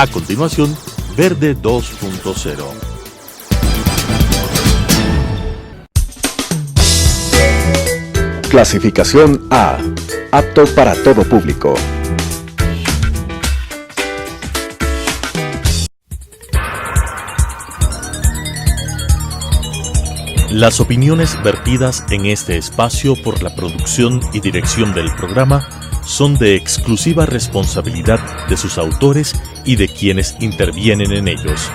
A continuación, Verde 2.0. Clasificación A. Apto para todo público. Las opiniones vertidas en este espacio por la producción y dirección del programa son de exclusiva responsabilidad de sus autores y de quienes intervienen en ellos.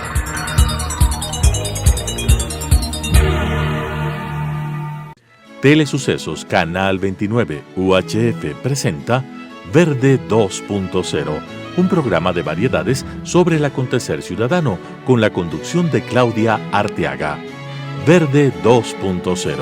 Telesucesos Canal 29 UHF presenta Verde 2.0, un programa de variedades sobre el acontecer ciudadano con la conducción de Claudia Arteaga. Verde 2.0.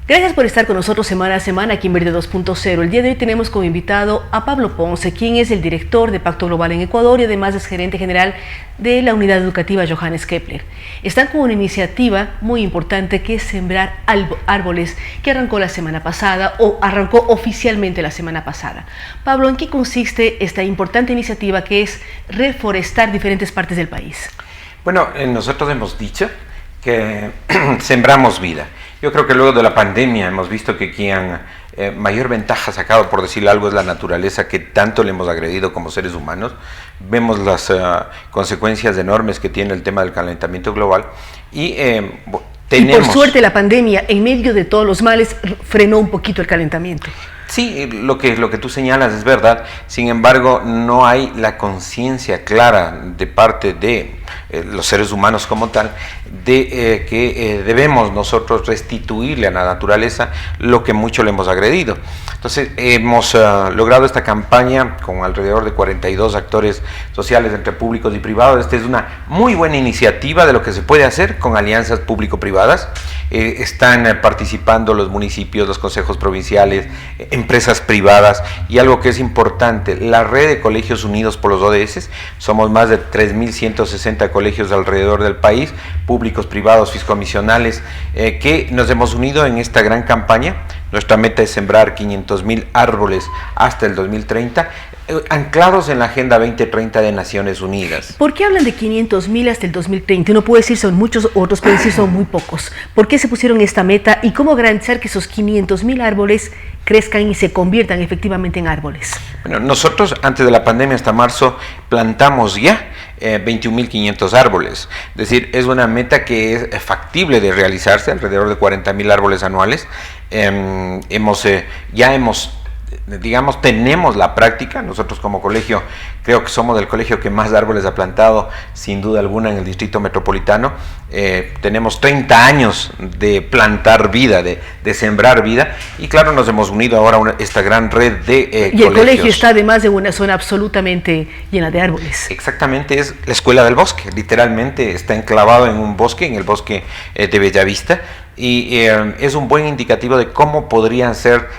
Gracias por estar con nosotros semana a semana aquí en Verde 2.0. El día de hoy tenemos como invitado a Pablo Ponce, quien es el director de Pacto Global en Ecuador y además es gerente general de la unidad educativa Johannes Kepler. Están con una iniciativa muy importante que es sembrar árboles, que arrancó la semana pasada o arrancó oficialmente la semana pasada. Pablo, ¿en qué consiste esta importante iniciativa que es reforestar diferentes partes del país? Bueno, nosotros hemos dicho que sembramos vida. Yo creo que luego de la pandemia hemos visto que quien mayor ventaja ha sacado, por decir algo, es la naturaleza que tanto le hemos agredido como seres humanos. Vemos las consecuencias enormes que tiene el tema del calentamiento global y tenemos... Y por suerte la pandemia, en medio de todos los males, frenó un poquito el calentamiento. Sí, lo que tú señalas es verdad. Sin embargo, no hay la conciencia clara de parte de los seres humanos como tal, de que debemos nosotros restituirle a la naturaleza lo que mucho le hemos agredido. Entonces, hemos logrado esta campaña con alrededor de 42 actores sociales entre públicos y privados. Esta es una muy buena iniciativa de lo que se puede hacer con alianzas público-privadas. Están participando los municipios, los consejos provinciales, empresas privadas y algo que es importante, la red de colegios unidos por los ODS. Somos más de 3.160 colegios alrededor del país, públicos, privados, fiscomisionales, que nos hemos unido en esta gran campaña. Nuestra meta es sembrar 500.000 árboles hasta el 2030, anclados en la Agenda 2030 de Naciones Unidas. ¿Por qué hablan de 500.000 hasta el 2030? Uno puede decir son muchos, otros pueden decir son muy pocos. ¿Por qué se pusieron esta meta y cómo garantizar que esos 500.000 árboles crezcan y se conviertan efectivamente en árboles? Bueno, nosotros antes de la pandemia hasta marzo plantamos ya 21.500 árboles. Es decir, es una meta que es factible de realizarse, alrededor de 40.000 árboles anuales. Tenemos la práctica. Nosotros como colegio, creo que somos el colegio que más árboles ha plantado, sin duda alguna, en el distrito metropolitano. Tenemos 30 años de plantar vida, de sembrar vida, y claro, nos hemos unido ahora a esta gran red de colegios. Y el colegio está además de una zona absolutamente llena de árboles. Exactamente, es la escuela del bosque, literalmente está enclavado en un bosque, en el bosque de Bellavista, y es un buen indicativo de cómo podrían ser,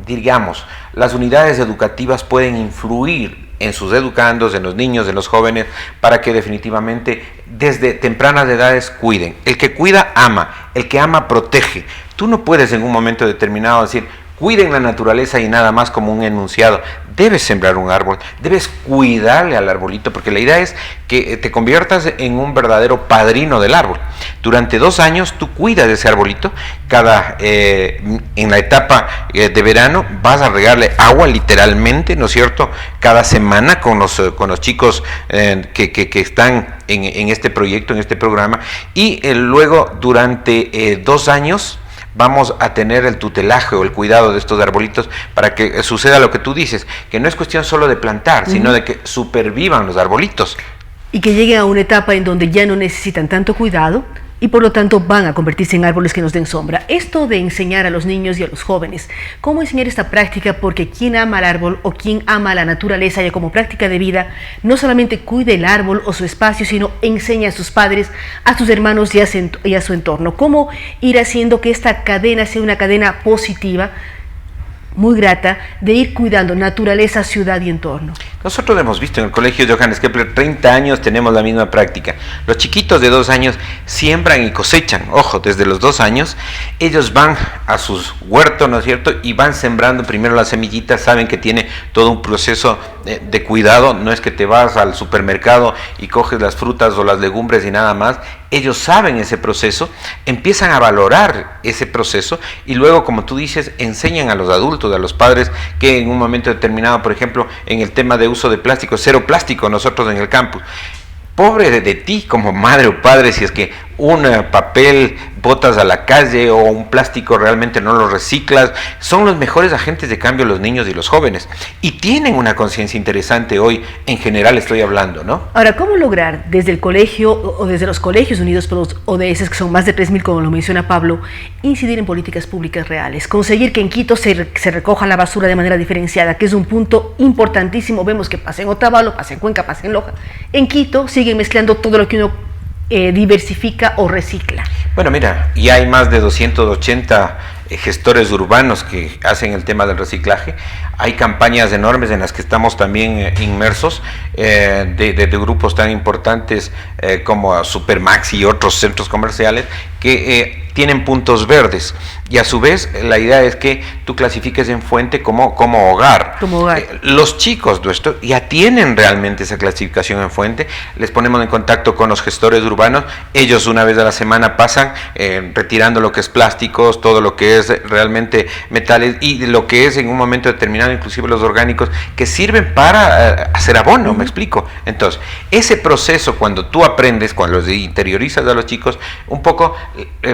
digamos, las unidades educativas pueden influir en sus educandos, en los niños, en los jóvenes, para que definitivamente desde tempranas edades cuiden. El que cuida ama, el que ama protege. Tú no puedes en un momento determinado decir, cuiden la naturaleza y nada más como un enunciado. Debes sembrar un árbol, debes cuidarle al arbolito, porque la idea es que te conviertas en un verdadero padrino del árbol. Durante 2 años tú cuidas de ese arbolito, en la etapa de verano vas a regarle agua literalmente, ¿no es cierto? Cada semana con los chicos que están en este proyecto, en este programa, y luego durante 2 años vamos a tener el tutelaje o el cuidado de estos arbolitos para que suceda lo que tú dices, que no es cuestión solo de plantar, sino de que supervivan los arbolitos. Y que lleguen a una etapa en donde ya no necesitan tanto cuidado y por lo tanto van a convertirse en árboles que nos den sombra. Esto de enseñar a los niños y a los jóvenes, ¿cómo enseñar esta práctica? Porque quien ama al árbol o quien ama la naturaleza ya como práctica de vida, no solamente cuide el árbol o su espacio, sino enseña a sus padres, a sus hermanos y a su entorno. ¿Cómo ir haciendo que esta cadena sea una cadena positiva, muy grata, de ir cuidando naturaleza, ciudad y entorno? Nosotros hemos visto en el colegio Johannes Kepler, 30 años tenemos la misma práctica. Los chiquitos de 2 años siembran y cosechan. Ojo, desde los 2 años, ellos van a sus huertos, ¿no es cierto? Y van sembrando primero las semillitas, saben que tiene todo un proceso de cuidado. No es que te vas al supermercado y coges las frutas o las legumbres y nada más. Ellos saben ese proceso, empiezan a valorar ese proceso y luego, como tú dices, enseñan a los adultos, a los padres, que en un momento determinado, por ejemplo, en el tema de uso de plástico, cero plástico nosotros en el campus. Pobre de ti como madre o padre si es que un papel botas a la calle o un plástico realmente no lo reciclas. Son los mejores agentes de cambio los niños y los jóvenes y tienen una conciencia interesante hoy, en general estoy hablando, ¿no? Ahora, ¿cómo lograr desde el colegio o desde los colegios unidos por los ODS, que son más de 3.000 como lo menciona Pablo, incidir en políticas públicas reales? Conseguir que en Quito se recoja la basura de manera diferenciada, que es un punto importantísimo. Vemos que pasa en Otavalo, pasa en Cuenca, pasa en Loja. En Quito siguen mezclando todo lo que uno diversifica o recicla. Bueno, mira, ya hay más de 280 gestores urbanos que hacen el tema del reciclaje. Hay campañas enormes en las que estamos también inmersos, de grupos tan importantes como Supermax y otros centros comerciales que tienen puntos verdes, y a su vez la idea es que tú clasifiques en fuente como hogar. Como hogar. Los chicos nuestros ya tienen realmente esa clasificación en fuente, les ponemos en contacto con los gestores urbanos, ellos una vez a la semana pasan retirando lo que es plásticos, todo lo que es realmente metales y lo que es en un momento determinado inclusive los orgánicos que sirven para hacer abono, me explico. Entonces, ese proceso cuando tú aprendes, cuando los interiorizas a los chicos, un poco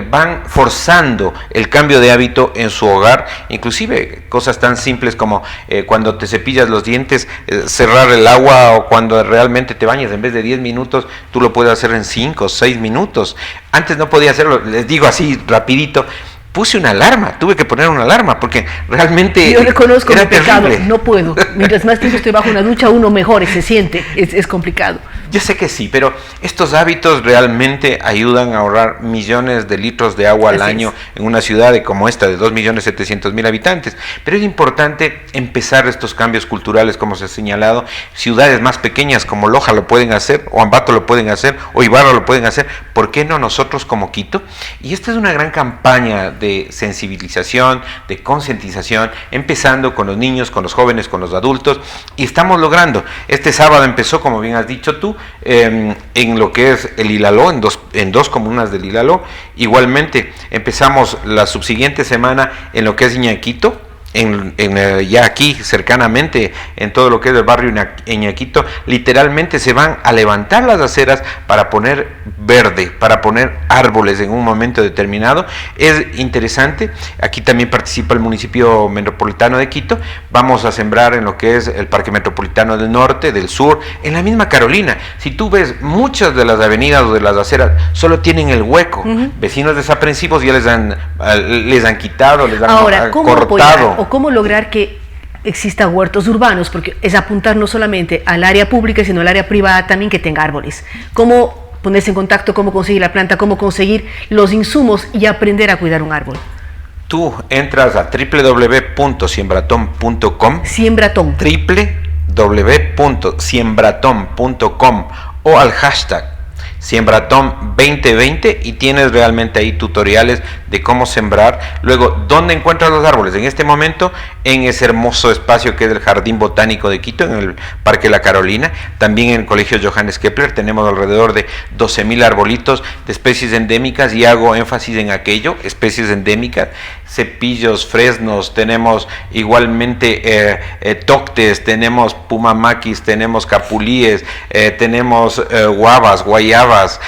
van forzando el cambio de hábito en su hogar, inclusive cosas tan simples como cuando te cepillas los dientes, cerrar el agua, o cuando realmente te bañas, en vez de 10 minutos, tú lo puedes hacer en 5 o 6 minutos. Antes no podía hacerlo, les digo así rapidito, puse una alarma, tuve que poner una alarma porque realmente yo reconozco mi pecado, terrible. No puedo, mientras más tiempo estoy bajo una ducha uno mejor se siente, es complicado. Yo sé que sí, pero estos hábitos realmente ayudan a ahorrar millones de litros de agua al año en una ciudad como esta de 2.700.000 habitantes. Pero es importante empezar estos cambios culturales, como se ha señalado. Ciudades más pequeñas como Loja lo pueden hacer, o Ambato lo pueden hacer, o Ibarra lo pueden hacer. ¿Por qué no nosotros como Quito? Y esta es una gran campaña de sensibilización, de concientización, empezando con los niños, con los jóvenes, con los adultos, y estamos logrando. Este sábado empezó, como bien has dicho tú, en lo que es el Ilaló, en dos comunas del Ilaló. Igualmente empezamos la subsiguiente semana en lo que es Iñaquito, ya aquí cercanamente en todo lo que es el barrio Iñaquito. Literalmente se van a levantar las aceras para poner verde, para poner árboles en un momento determinado. Es interesante, aquí también participa el municipio metropolitano de Quito. Vamos a sembrar en lo que es el Parque Metropolitano del Norte, del Sur, en la misma Carolina. Si tú ves, muchas de las avenidas o de las aceras solo tienen el hueco. Vecinos desaprensivos ya les han quitado, les han cortado. ¿O cómo lograr que exista huertos urbanos? Porque es apuntar no solamente al área pública, sino al área privada también que tenga árboles. ¿Cómo ponerse en contacto, cómo conseguir la planta, cómo conseguir los insumos y aprender a cuidar un árbol? Tú entras a www.siembraton.com. Siembratón. www.siembraton.com o al hashtag Siembratón 2020 y tienes realmente ahí tutoriales de cómo sembrar. Luego, ¿dónde encuentras los árboles? En este momento, en ese hermoso espacio que es el Jardín Botánico de Quito, en el Parque La Carolina. También en el Colegio Johannes Kepler tenemos alrededor de 12.000 arbolitos de especies endémicas, y hago énfasis en aquello, especies endémicas, cepillos, fresnos, tenemos igualmente toctes, tenemos pumamaquis, tenemos capulíes, tenemos guayabas,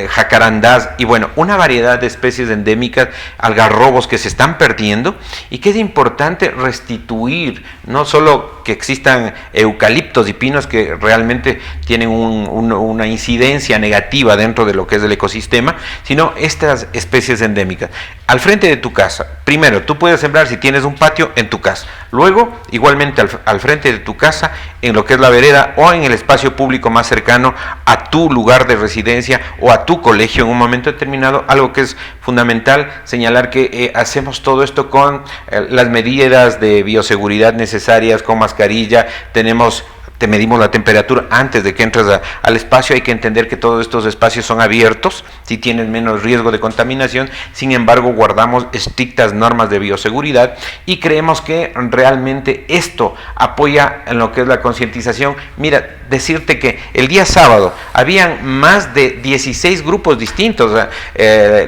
jacarandás, y bueno, una variedad de especies endémicas, algarrobos que se están perdiendo, y que es importante restituir, no solo que existan eucaliptos y pinos que realmente tienen una incidencia negativa dentro de lo que es el ecosistema, sino estas especies endémicas. Al frente de tu casa, primero, tú puedes sembrar, si tienes un patio, en tu casa. Luego, igualmente al frente de tu casa, en lo que es la vereda o en el espacio público más cercano a tu lugar de residencia o a tu colegio en un momento determinado. Algo que es fundamental señalar, que hacemos todo esto con las medidas de bioseguridad necesarias, con mascarilla, tenemos te medimos la temperatura antes de que entres al espacio. Hay que entender que todos estos espacios son abiertos, si tienes menos riesgo de contaminación. Sin embargo, guardamos estrictas normas de bioseguridad y creemos que realmente esto apoya en lo que es la concientización. Mira, decirte que el día sábado habían más de 16 grupos distintos,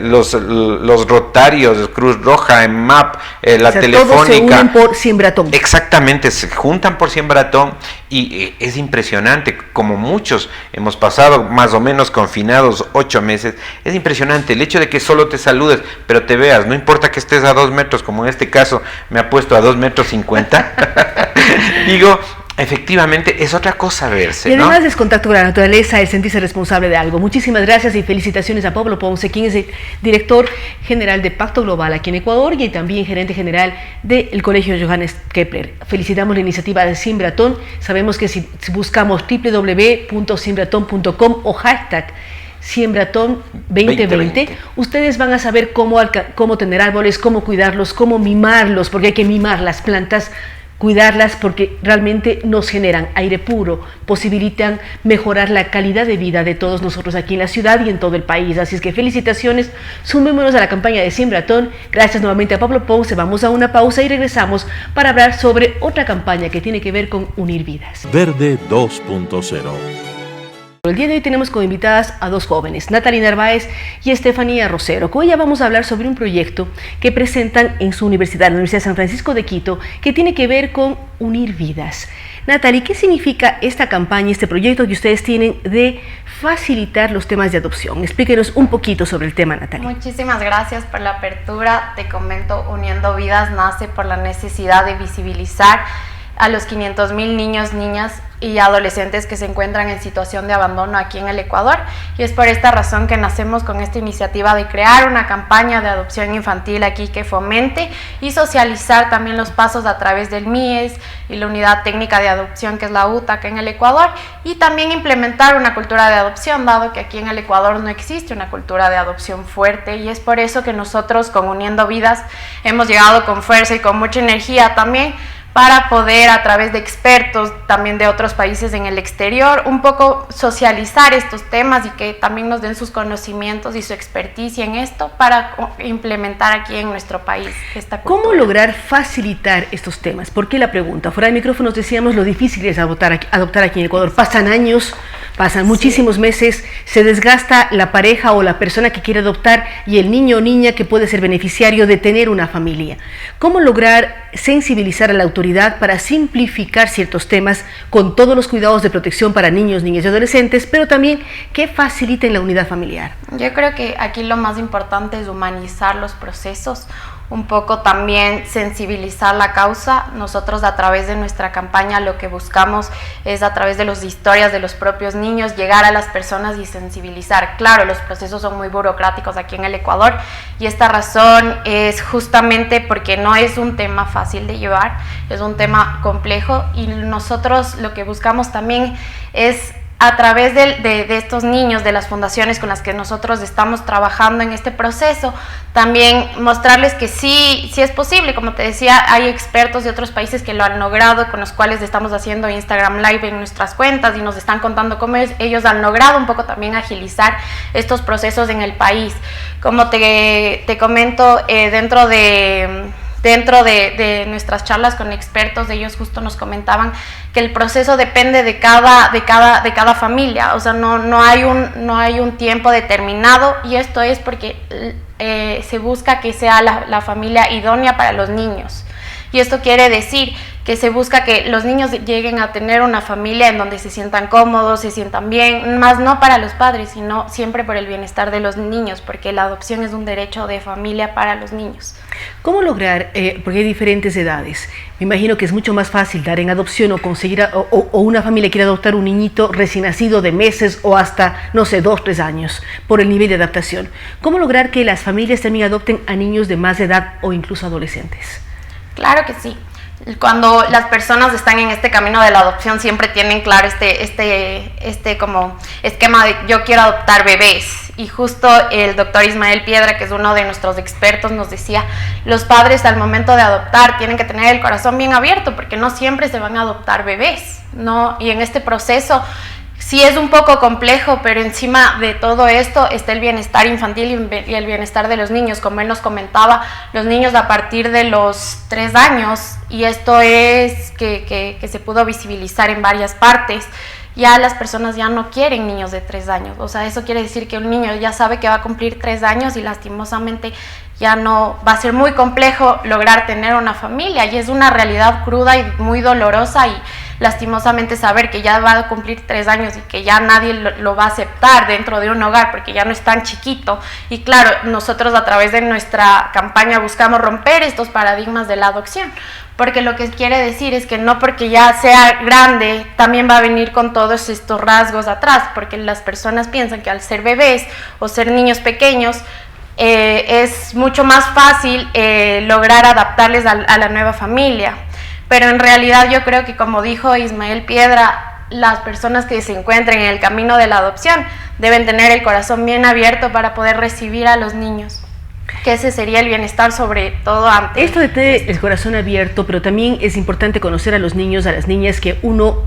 los Rotarios, Cruz Roja, EMAP, la Telefónica. Todos se unen por Siembratón. Exactamente, se juntan por Siembratón y es impresionante, como muchos hemos pasado más o menos confinados 8 meses, es impresionante el hecho de que solo te saludes, pero te veas, no importa que estés a 2 metros, como en este caso me ha puesto a 2,50 metros, digo, efectivamente es otra cosa verse, y además, ¿no? es contacto con la naturaleza, el sentirse responsable de algo. Muchísimas gracias y felicitaciones a Pablo Ponce, quien es el director general de Pacto Global aquí en Ecuador y también gerente general del Colegio Johannes Kepler. Felicitamos la iniciativa de Siembratón. Sabemos que si buscamos www.siembratón.com o hashtag Siembratón 2020, ustedes van a saber cómo tener árboles, cómo cuidarlos, cómo mimarlos, porque hay que mimar las plantas, cuidarlas porque realmente nos generan aire puro, posibilitan mejorar la calidad de vida de todos nosotros aquí en la ciudad y en todo el país. Así es que felicitaciones, sumémonos a la campaña de Siembratón. Gracias nuevamente a Pablo Ponce. Vamos a una pausa y regresamos para hablar sobre otra campaña que tiene que ver con unir vidas. Verde 2.0. El día de hoy tenemos como invitadas a 2 jóvenes, Natalie Narváez y Estefanía Rosero. Con ella vamos a hablar sobre un proyecto que presentan en su universidad, la Universidad de San Francisco de Quito, que tiene que ver con unir vidas. Natalie, ¿qué significa esta campaña, este proyecto que ustedes tienen de facilitar los temas de adopción? Explíquenos un poquito sobre el tema, Natalie. Muchísimas gracias por la apertura. Te comento, Uniendo Vidas nace por la necesidad de visibilizar a los 500,000 niños, niñas y adolescentes que se encuentran en situación de abandono aquí en el Ecuador, y es por esta razón que nacemos con esta iniciativa de crear una campaña de adopción infantil aquí que fomente y socializar también los pasos a través del MIES y la Unidad Técnica de Adopción, que es la UTA acá en el Ecuador, y también implementar una cultura de adopción, dado que aquí en el Ecuador no existe una cultura de adopción fuerte, y es por eso que nosotros con Uniendo Vidas hemos llegado con fuerza y con mucha energía también para poder, a través de expertos también de otros países en el exterior, un poco socializar estos temas y que también nos den sus conocimientos y su experticia en esto para implementar aquí en nuestro país esta cultura. ¿Cómo lograr facilitar estos temas? ¿Por qué la pregunta? Fuera de micrófonos decíamos lo difícil es adoptar aquí en Ecuador. Pasan años, pasan muchísimos meses, se desgasta la pareja o la persona que quiere adoptar y el niño o niña que puede ser beneficiario de tener una familia. ¿Cómo lograr sensibilizar a la autoridad para simplificar ciertos temas con todos los cuidados de protección para niños, niñas y adolescentes, pero también que faciliten la unidad familiar? Yo creo que aquí lo más importante es humanizar los procesos, un poco también sensibilizar la causa. Nosotros a través de nuestra campaña lo que buscamos es, a través de las historias de los propios niños, llegar a las personas y sensibilizar. Claro, los procesos son muy burocráticos aquí en el Ecuador y esta razón es justamente porque no es un tema fácil de llevar, es un tema complejo, y nosotros lo que buscamos también es, a través de estos niños, de las fundaciones con las que nosotros estamos trabajando en este proceso, también mostrarles que sí es posible. Como te decía, hay expertos de otros países que lo han logrado, con los cuales estamos haciendo Instagram Live en nuestras cuentas y nos están contando cómo ellos han logrado un poco también agilizar estos procesos en el país. Como te comento, dentro de nuestras charlas con expertos, ellos justo nos comentaban que el proceso depende de cada familia, o sea, no hay un tiempo determinado, y esto es porque se busca que sea la familia idónea para los niños. Y esto quiere decir que se busca que los niños lleguen a tener una familia en donde se sientan cómodos, se sientan bien, más no para los padres, sino siempre por el bienestar de los niños, porque la adopción es un derecho de familia para los niños. ¿Cómo lograr, porque hay diferentes edades? Me imagino que es mucho más fácil dar en adopción o conseguir, o una familia quiere adoptar un niñito recién nacido de meses o hasta, no sé, 2, 3 años, por el nivel de adaptación. ¿Cómo lograr que las familias también adopten a niños de más edad o incluso adolescentes? Claro que sí. Cuando las personas están en este camino de la adopción siempre tienen claro como esquema de yo quiero adoptar bebés. Y justo el doctor Ismael Piedra, que es uno de nuestros expertos, nos decía, los padres al momento de adoptar tienen que tener el corazón bien abierto porque no siempre se van a adoptar bebés, ¿no? Y en este proceso sí es un poco complejo, pero encima de todo esto está el bienestar infantil y el bienestar de los niños. Como él nos comentaba, los niños a partir de los 3 años, y esto es que se pudo visibilizar en varias partes, ya las personas ya no quieren niños de 3 años. O sea, eso quiere decir que un niño ya sabe que va a cumplir 3 años y lastimosamente ya no va a ser muy complejo lograr tener una familia, y es una realidad cruda y muy dolorosa, y lastimosamente saber que ya va a cumplir 3 años y que ya nadie lo va a aceptar dentro de un hogar porque ya no es tan chiquito. Y claro, nosotros a través de nuestra campaña buscamos romper estos paradigmas de la adopción, porque lo que quiere decir es que no porque ya sea grande también va a venir con todos estos rasgos atrás, porque las personas piensan que al ser bebés o ser niños pequeños es mucho más fácil lograr adaptarles a la nueva familia. Pero en realidad yo creo que, como dijo Ismael Piedra, las personas que se encuentren en el camino de la adopción deben tener el corazón bien abierto para poder recibir a los niños, que ese sería el bienestar sobre todo antes. Esto de tener el corazón abierto, pero también es importante conocer a los niños, a las niñas que uno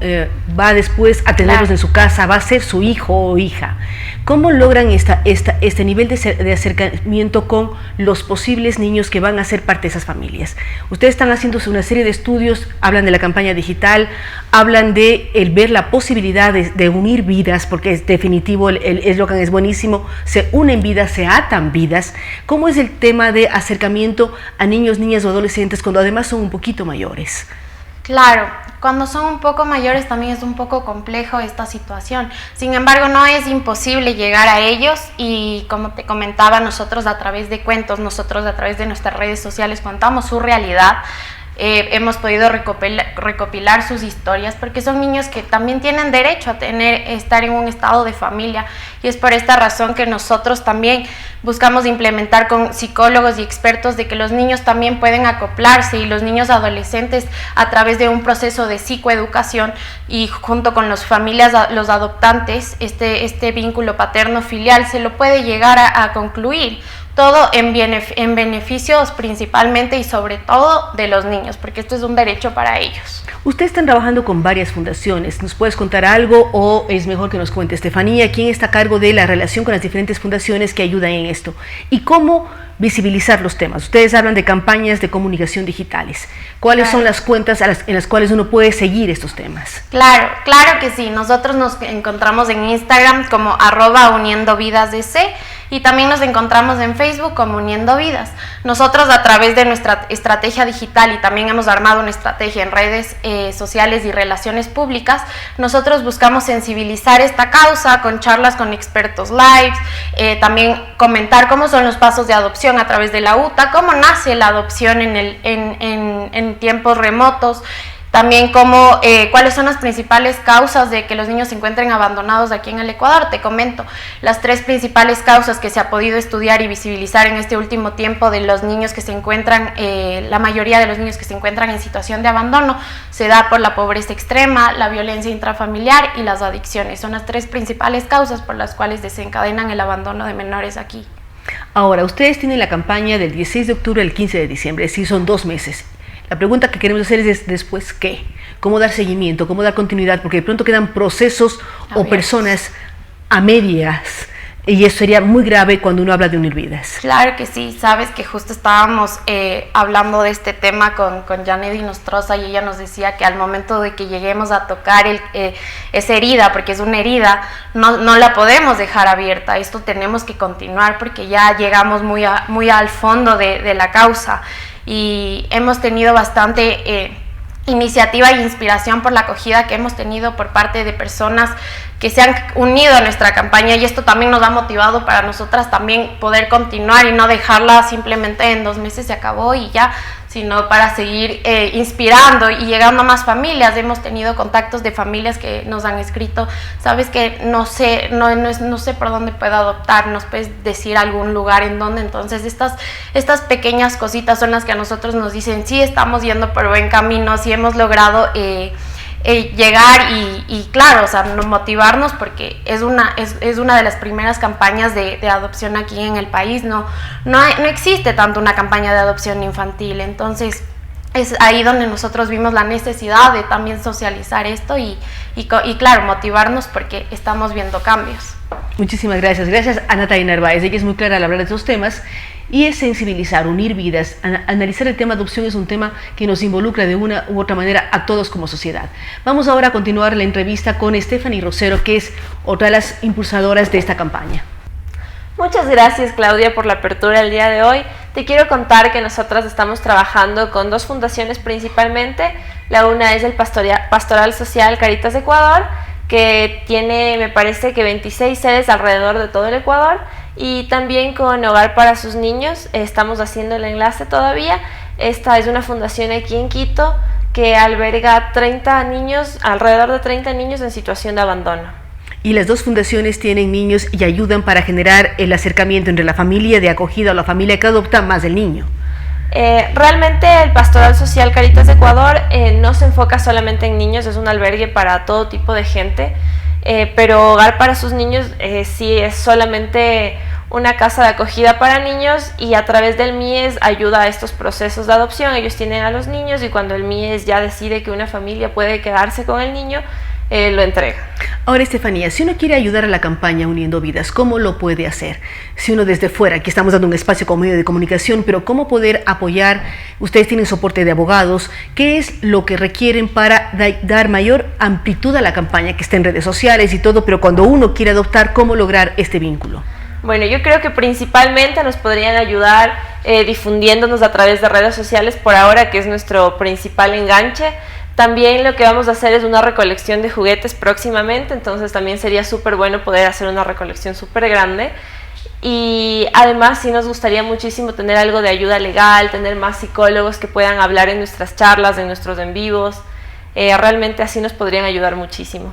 va después a tenerlos Claro. en su casa, va a ser su hijo o hija. ¿Cómo logran este nivel de acercamiento con los posibles niños que van a ser parte de esas familias? Ustedes están haciendo una serie de estudios, hablan de la campaña digital, hablan de el ver la posibilidad de unir vidas, porque es definitivo, el eslogan es buenísimo, se unen vidas, se atan vidas. ¿Cómo es el tema de acercamiento a niños, niñas o adolescentes cuando además son un poquito mayores? Claro, cuando son un poco mayores también es un poco complejo esta situación. Sin embargo, no es imposible llegar a ellos, y como te comentaba, nosotros a través de cuentos, nosotros a través de nuestras redes sociales contamos su realidad. Hemos podido recopilar sus historias, porque son niños que también tienen derecho a estar en un estado de familia, y es por esta razón que nosotros también buscamos implementar con psicólogos y expertos de que los niños también pueden acoplarse, y los niños adolescentes a través de un proceso de psicoeducación y junto con las familias, los adoptantes, este vínculo paterno-filial se lo puede llegar a concluir. Todo en beneficios principalmente y sobre todo de los niños, porque esto es un derecho para ellos. Ustedes están trabajando con varias fundaciones. ¿Nos puedes contar algo o es mejor que nos cuente Estefanía quién está a cargo de la relación con las diferentes fundaciones que ayudan en esto? ¿Y cómo visibilizar los temas? Ustedes hablan de campañas de comunicación digitales. ¿Cuáles son las cuentas en las cuales uno puede seguir estos temas? Claro que sí. Nosotros nos encontramos en Instagram como @uniendovidasdc, y también nos encontramos en Facebook como Uniendo Vidas. Nosotros a través de nuestra estrategia digital, y también hemos armado una estrategia en redes sociales y relaciones públicas, nosotros buscamos sensibilizar esta causa con charlas con expertos lives, también comentar cómo son los pasos de adopción a través de la UTA, cómo nace la adopción en tiempos remotos, también cuáles son las principales causas de que los niños se encuentren abandonados aquí en el Ecuador. Te comento las 3 principales causas que se ha podido estudiar y visibilizar en este último tiempo de los niños que se encuentran, la mayoría de los niños que se encuentran en situación de abandono, se da por la pobreza extrema, la violencia intrafamiliar y las adicciones. Son las 3 principales causas por las cuales desencadenan el abandono de menores aquí. Ahora, ustedes tienen la campaña del 16 de octubre al 15 de diciembre, es decir, son 2 meses. La pregunta que queremos hacer es después, ¿qué? ¿Cómo dar seguimiento? ¿Cómo dar continuidad? Porque de pronto quedan procesos o personas a medias, y eso sería muy grave cuando uno habla de unir vidas. Claro que sí, sabes que justo estábamos hablando de este tema con Janedy Nostroza, y ella nos decía que al momento de que lleguemos a tocar esa herida, porque es una herida, no la podemos dejar abierta. Esto tenemos que continuar porque ya llegamos muy al fondo de la causa, y hemos tenido bastante iniciativa e inspiración por la acogida que hemos tenido por parte de personas que se han unido a nuestra campaña, y esto también nos ha motivado para nosotras también poder continuar y no dejarla simplemente en 2 meses se acabó y ya, sino para seguir inspirando y llegando a más familias. Hemos tenido contactos de familias que nos han escrito, sabes que no sé por dónde puedo adoptar, nos puedes decir algún lugar en donde. Entonces estas pequeñas cositas son las que a nosotros nos dicen, sí, estamos yendo por buen camino, sí hemos logrado llegar y claro, o sea, motivarnos porque es una de las primeras campañas de adopción aquí en el país. No existe tanto una campaña de adopción infantil, entonces es ahí donde nosotros vimos la necesidad de también socializar esto y claro, motivarnos porque estamos viendo cambios. Muchísimas gracias. Gracias a Natalie Narváez. Ella es muy clara al hablar de estos temas y es sensibilizar, unir vidas. Analizar el tema de adopción es un tema que nos involucra de una u otra manera a todos como sociedad. Vamos ahora a continuar la entrevista con Stephanie Rosero, que es otra de las impulsadoras de esta campaña. Muchas gracias, Claudia, por la apertura el día de hoy. Te quiero contar que nosotras estamos trabajando con 2 fundaciones principalmente. La una es el Pastoral Social Caritas de Ecuador, que tiene, me parece que 26 sedes alrededor de todo el Ecuador, y también con Hogar para sus Niños. Estamos haciendo el enlace todavía. Esta es una fundación aquí en Quito que alberga 30 niños, alrededor de 30 niños en situación de abandono. Y las 2 fundaciones tienen niños y ayudan para generar el acercamiento entre la familia de acogida o la familia que adopta más el niño. Realmente el Pastoral Social Caritas de Ecuador no se enfoca solamente en niños, es un albergue para todo tipo de gente, pero Hogar para sus Niños sí es solamente una casa de acogida para niños, y a través del MIES ayuda a estos procesos de adopción. Ellos tienen a los niños y cuando el MIES ya decide que una familia puede quedarse con el niño, lo entrega. Ahora, Estefanía, si uno quiere ayudar a la campaña Uniendo Vidas, ¿cómo lo puede hacer? Si uno desde fuera, aquí estamos dando un espacio como medio de comunicación, pero ¿cómo poder apoyar? Ustedes tienen soporte de abogados. ¿Qué es lo que requieren para dar mayor amplitud a la campaña, que está en redes sociales y todo, pero cuando uno quiere adoptar, ¿cómo lograr este vínculo? Bueno, yo creo que principalmente nos podrían ayudar difundiéndonos a través de redes sociales por ahora, que es nuestro principal enganche. También lo que vamos a hacer es una recolección de juguetes próximamente, entonces también sería súper bueno poder hacer una recolección súper grande. Y además sí nos gustaría muchísimo tener algo de ayuda legal, tener más psicólogos que puedan hablar en nuestras charlas, en nuestros en vivos. Realmente así nos podrían ayudar muchísimo.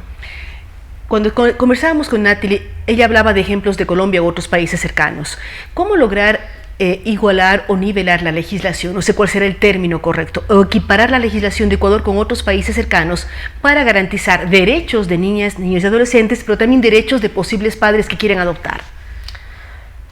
Cuando conversábamos con Natalie, ella hablaba de ejemplos de Colombia u otros países cercanos. ¿Cómo lograr igualar o nivelar la legislación, no sé cuál será el término correcto, o equiparar la legislación de Ecuador con otros países cercanos para garantizar derechos de niñas, niños y adolescentes, pero también derechos de posibles padres que quieren adoptar?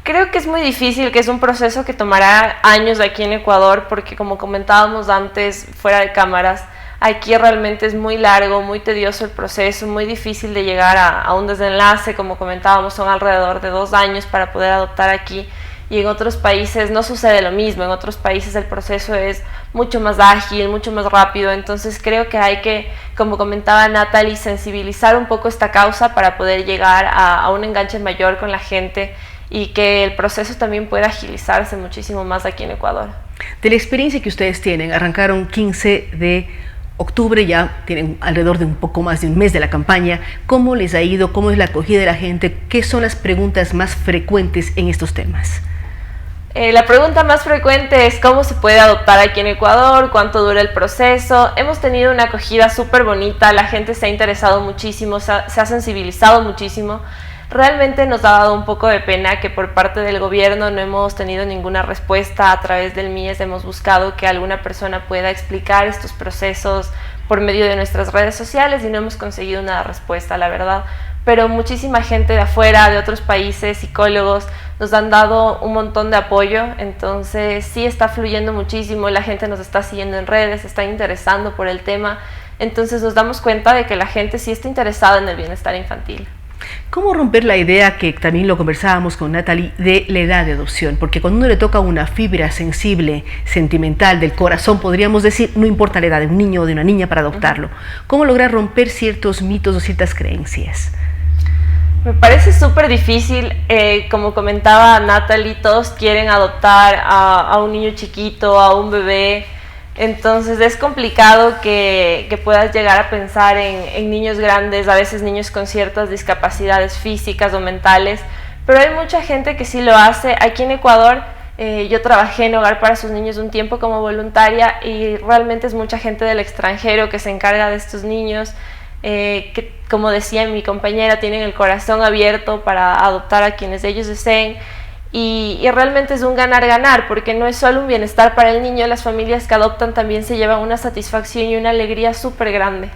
Creo que es muy difícil, que es un proceso que tomará años aquí en Ecuador, porque como comentábamos antes, fuera de cámaras, aquí realmente es muy largo, muy tedioso el proceso, muy difícil de llegar a un desenlace. Como comentábamos, son alrededor de 2 años para poder adoptar aquí. Y en otros países no sucede lo mismo, en otros países el proceso es mucho más ágil, mucho más rápido. Entonces creo que hay que, como comentaba Natalie, sensibilizar un poco esta causa para poder llegar a un enganche mayor con la gente y que el proceso también pueda agilizarse muchísimo más aquí en Ecuador. De la experiencia que ustedes tienen, arrancaron 15 de octubre, ya tienen alrededor de un poco más de un mes de la campaña. ¿Cómo les ha ido? ¿Cómo es la acogida de la gente? ¿Qué son las preguntas más frecuentes en estos temas? La pregunta más frecuente es cómo se puede adoptar aquí en Ecuador, cuánto dura el proceso. Hemos tenido una acogida súper bonita, la gente se ha interesado muchísimo, se ha sensibilizado muchísimo. Realmente nos ha dado un poco de pena que por parte del gobierno no hemos tenido ninguna respuesta. A través del MIES hemos buscado que alguna persona pueda explicar estos procesos por medio de nuestras redes sociales y no hemos conseguido una respuesta, la verdad. Pero muchísima gente de afuera, de otros países, psicólogos, nos han dado un montón de apoyo, entonces sí está fluyendo muchísimo, la gente nos está siguiendo en redes, se está interesando por el tema, entonces nos damos cuenta de que la gente sí está interesada en el bienestar infantil. ¿Cómo romper la idea, que también lo conversábamos con Natalie, de la edad de adopción? Porque cuando uno le toca una fibra sensible, sentimental, del corazón, podríamos decir, no importa la edad de un niño o de una niña para adoptarlo. ¿Cómo lograr romper ciertos mitos o ciertas creencias? Me parece súper difícil, como comentaba Natalie, todos quieren adoptar a un niño chiquito, a un bebé, entonces es complicado que puedas llegar a pensar en niños grandes, a veces niños con ciertas discapacidades físicas o mentales, pero hay mucha gente que sí lo hace. Aquí en Ecuador yo trabajé en Hogar para sus Niños un tiempo como voluntaria y realmente es mucha gente del extranjero que se encarga de estos niños. Que, como decía mi compañera, tienen el corazón abierto para adoptar a quienes ellos deseen y realmente es un ganar-ganar, porque no es solo un bienestar para el niño, las familias que adoptan también se llevan una satisfacción y una alegría súper grande.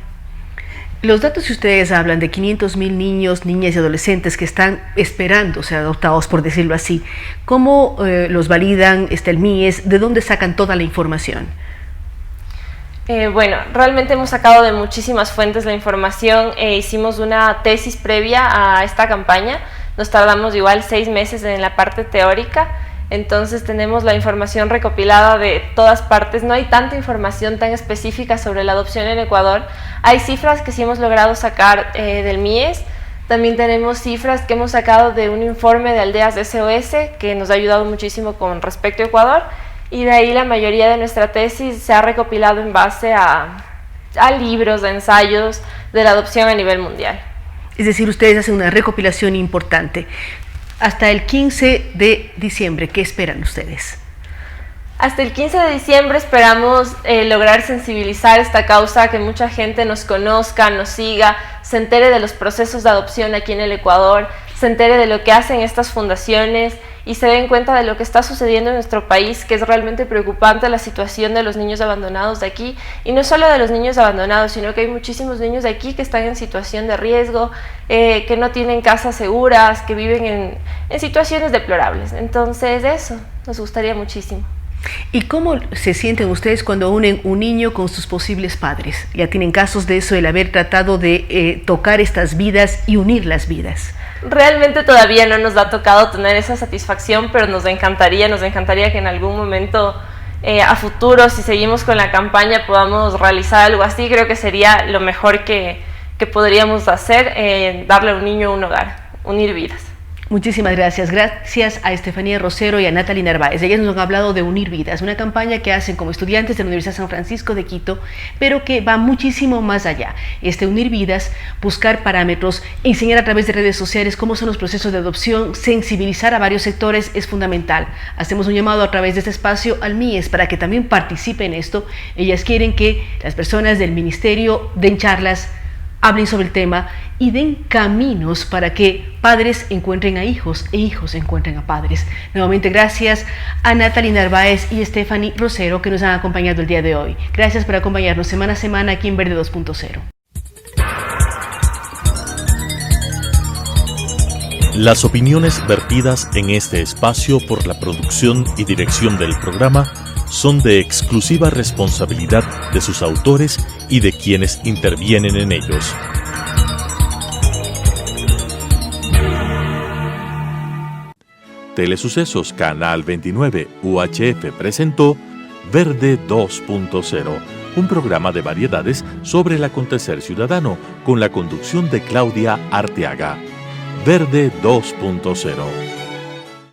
Los datos que ustedes hablan de 500.000 niños, niñas y adolescentes que están esperando ser adoptados, por decirlo así, ¿cómo los validan el MIES? ¿De dónde sacan toda la información? Bueno, realmente hemos sacado de muchísimas fuentes la información. Hicimos una tesis previa a esta campaña. Nos tardamos igual 6 meses en la parte teórica. Entonces tenemos la información recopilada de todas partes. No hay tanta información tan específica sobre la adopción en Ecuador. Hay cifras que sí hemos logrado sacar del MIES. También tenemos cifras que hemos sacado de un informe de Aldeas SOS que nos ha ayudado muchísimo con respecto a Ecuador. Y de ahí la mayoría de nuestra tesis se ha recopilado en base a libros, a ensayos de la adopción a nivel mundial. Es decir, ustedes hacen una recopilación importante. Hasta el 15 de diciembre, ¿qué esperan ustedes? Hasta el 15 de diciembre esperamos lograr sensibilizar esta causa, que mucha gente nos conozca, nos siga, se entere de los procesos de adopción aquí en el Ecuador, se entere de lo que hacen estas fundaciones y se den cuenta de lo que está sucediendo en nuestro país, que es realmente preocupante la situación de los niños abandonados de aquí, y no solo de los niños abandonados, sino que hay muchísimos niños de aquí que están en situación de riesgo, que no tienen casas seguras, que viven en situaciones deplorables. Entonces eso, nos gustaría muchísimo. ¿Y cómo se sienten ustedes cuando unen un niño con sus posibles padres? Ya tienen casos de eso, el haber tratado de tocar estas vidas y unir las vidas. Realmente todavía no nos ha tocado tener esa satisfacción, pero nos encantaría que en algún momento a futuro, si seguimos con la campaña, podamos realizar algo así. Creo que sería lo mejor que podríamos hacer, darle a un niño un hogar, unir vidas. Muchísimas gracias. Gracias a Estefanía Rosero y a Natalie Narváez. Ellas nos han hablado de Unir Vidas, una campaña que hacen como estudiantes de la Universidad San Francisco de Quito, pero que va muchísimo más allá. Unir Vidas, buscar parámetros, enseñar a través de redes sociales cómo son los procesos de adopción, sensibilizar a varios sectores es fundamental. Hacemos un llamado a través de este espacio al MIES para que también participe en esto. Ellas quieren que las personas del ministerio den charlas, hablen sobre el tema y den caminos para que padres encuentren a hijos e hijos encuentren a padres. Nuevamente gracias a Natalie Narváez y Stephanie Rosero que nos han acompañado el día de hoy. Gracias por acompañarnos semana a semana aquí en Verde 2.0. Las opiniones vertidas en este espacio por la producción y dirección del programa son de exclusiva responsabilidad de sus autores y de quienes intervienen en ellos. Telesucesos Canal 29 UHF presentó Verde 2.0, un programa de variedades sobre el acontecer ciudadano con la conducción de Claudia Arteaga. Verde 2.0.